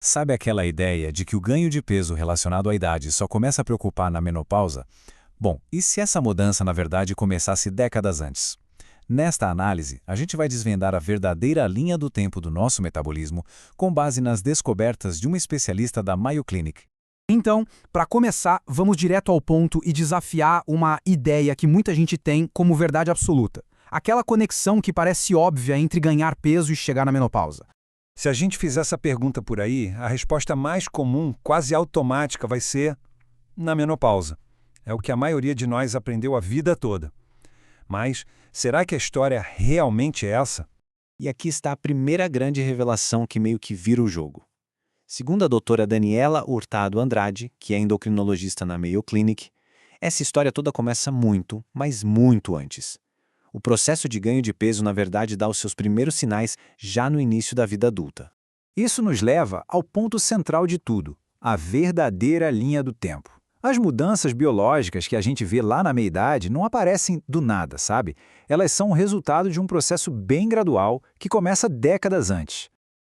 Sabe aquela ideia de que o ganho de peso relacionado à idade só começa a preocupar na menopausa? Bom, e se essa mudança na verdade começasse décadas antes? Nesta análise, a gente vai desvendar a verdadeira linha do tempo do nosso metabolismo com base nas descobertas de uma especialista da Mayo Clinic. Então, para começar, vamos direto ao ponto e desafiar uma ideia que muita gente tem como verdade absoluta. Aquela conexão que parece óbvia entre ganhar peso e chegar na menopausa. Se a gente fizer essa pergunta por aí, a resposta mais comum, quase automática, vai ser na menopausa. É o que a maioria de nós aprendeu a vida toda. Mas será que a história realmente é essa? E aqui está a primeira grande revelação que meio que vira o jogo. Segundo a doutora Daniela Hurtado Andrade, que é endocrinologista na Mayo Clinic, essa história toda começa muito, mas muito antes. O processo de ganho de peso, na verdade, dá os seus primeiros sinais já no início da vida adulta. Isso nos leva ao ponto central de tudo, a verdadeira linha do tempo. As mudanças biológicas que a gente vê lá na meia-idade não aparecem do nada, sabe? Elas são o resultado de um processo bem gradual que começa décadas antes.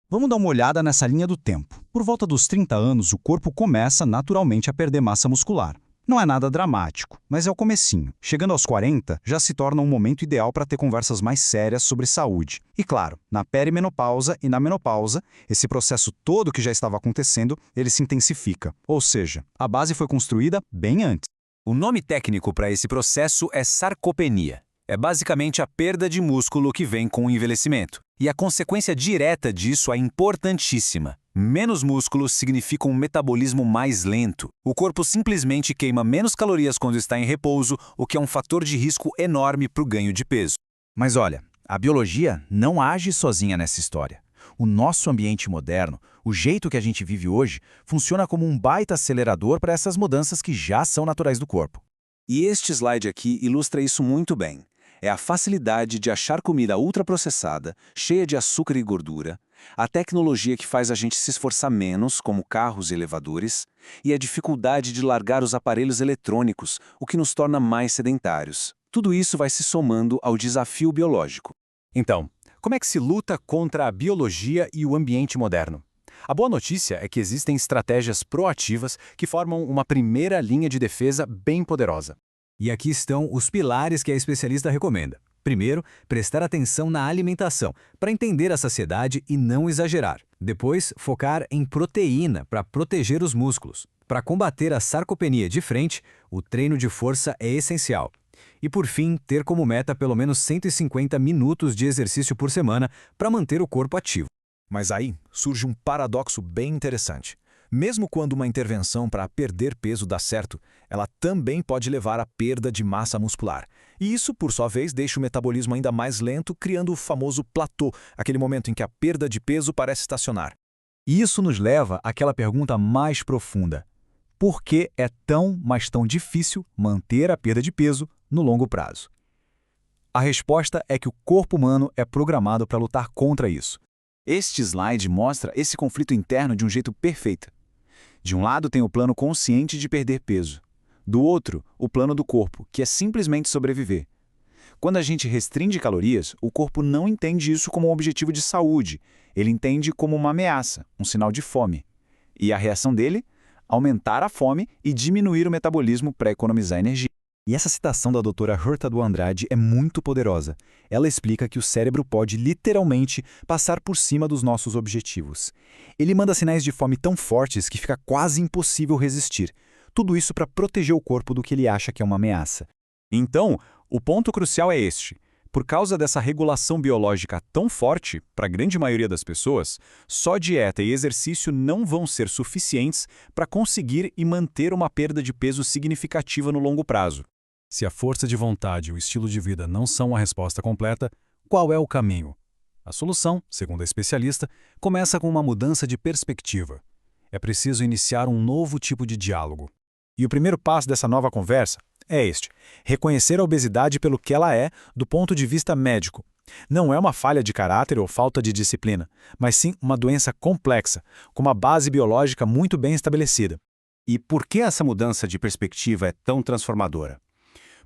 Vamos dar uma olhada nessa linha do tempo. Por volta dos 30 anos, o corpo começa naturalmente a perder massa muscular. Não é nada dramático, mas é o comecinho. Chegando aos 40, já se torna um momento ideal para ter conversas mais sérias sobre saúde. E claro, na perimenopausa e na menopausa, esse processo todo que já estava acontecendo, ele se intensifica. Ou seja, a base foi construída bem antes. O nome técnico para esse processo é sarcopenia. É basicamente a perda de músculo que vem com o envelhecimento. E a consequência direta disso é importantíssima. Menos músculos significa um metabolismo mais lento. O corpo simplesmente queima menos calorias quando está em repouso, o que é um fator de risco enorme para o ganho de peso. Mas olha, a biologia não age sozinha nessa história. O nosso ambiente moderno, o jeito que a gente vive hoje, funciona como um baita acelerador para essas mudanças que já são naturais do corpo. E este slide aqui ilustra isso muito bem. É a facilidade de achar comida ultraprocessada, cheia de açúcar e gordura, a tecnologia que faz a gente se esforçar menos, como carros e elevadores, e a dificuldade de largar os aparelhos eletrônicos, o que nos torna mais sedentários. Tudo isso vai se somando ao desafio biológico. Então, como é que se luta contra a biologia e o ambiente moderno? A boa notícia é que existem estratégias proativas que formam uma primeira linha de defesa bem poderosa. E aqui estão os pilares que a especialista recomenda. Primeiro, prestar atenção na alimentação, para entender a saciedade e não exagerar. Depois, focar em proteína, para proteger os músculos. Para combater a sarcopenia de frente, o treino de força é essencial. E por fim, ter como meta pelo menos 150 minutos de exercício por semana para manter o corpo ativo. Mas aí surge um paradoxo bem interessante. Mesmo quando uma intervenção para perder peso dá certo, ela também pode levar à perda de massa muscular. E isso, por sua vez, deixa o metabolismo ainda mais lento, criando o famoso platô, aquele momento em que a perda de peso parece estacionar. E isso nos leva àquela pergunta mais profunda. Por que é tão, mas tão difícil manter a perda de peso no longo prazo? A resposta é que o corpo humano é programado para lutar contra isso. Este slide mostra esse conflito interno de um jeito perfeito. De um lado tem o plano consciente de perder peso. Do outro, o plano do corpo, que é simplesmente sobreviver. Quando a gente restringe calorias, o corpo não entende isso como um objetivo de saúde. Ele entende como uma ameaça, um sinal de fome. E a reação dele? Aumentar a fome e diminuir o metabolismo para economizar energia. E essa citação da doutora Hurtado Andrade é muito poderosa. Ela explica que o cérebro pode literalmente passar por cima dos nossos objetivos. Ele manda sinais de fome tão fortes que fica quase impossível resistir. Tudo isso para proteger o corpo do que ele acha que é uma ameaça. Então, o ponto crucial é este. Por causa dessa regulação biológica tão forte, para a grande maioria das pessoas, só dieta e exercício não vão ser suficientes para conseguir e manter uma perda de peso significativa no longo prazo. Se a força de vontade e o estilo de vida não são a resposta completa, qual é o caminho? A solução, segundo a especialista, começa com uma mudança de perspectiva. É preciso iniciar um novo tipo de diálogo. E o primeiro passo dessa nova conversa é este: reconhecer a obesidade pelo que ela é do ponto de vista médico. Não é uma falha de caráter ou falta de disciplina, mas sim uma doença complexa, com uma base biológica muito bem estabelecida. E por que essa mudança de perspectiva é tão transformadora?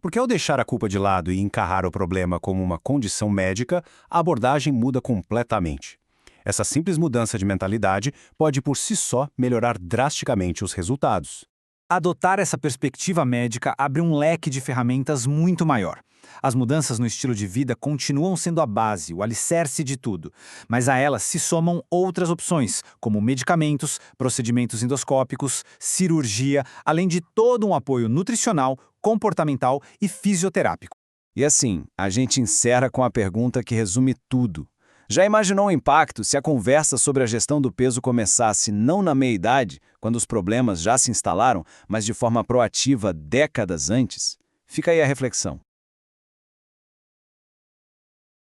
Porque ao deixar a culpa de lado e encarar o problema como uma condição médica, a abordagem muda completamente. Essa simples mudança de mentalidade pode por si só melhorar drasticamente os resultados. Adotar essa perspectiva médica abre um leque de ferramentas muito maior. As mudanças no estilo de vida continuam sendo a base, o alicerce de tudo, mas a elas se somam outras opções, como medicamentos, procedimentos endoscópicos, cirurgia, além de todo um apoio nutricional, comportamental e fisioterápico. E assim, a gente encerra com a pergunta que resume tudo. Já imaginou o impacto se a conversa sobre a gestão do peso começasse não na meia-idade, quando os problemas já se instalaram, mas de forma proativa décadas antes? Fica aí a reflexão.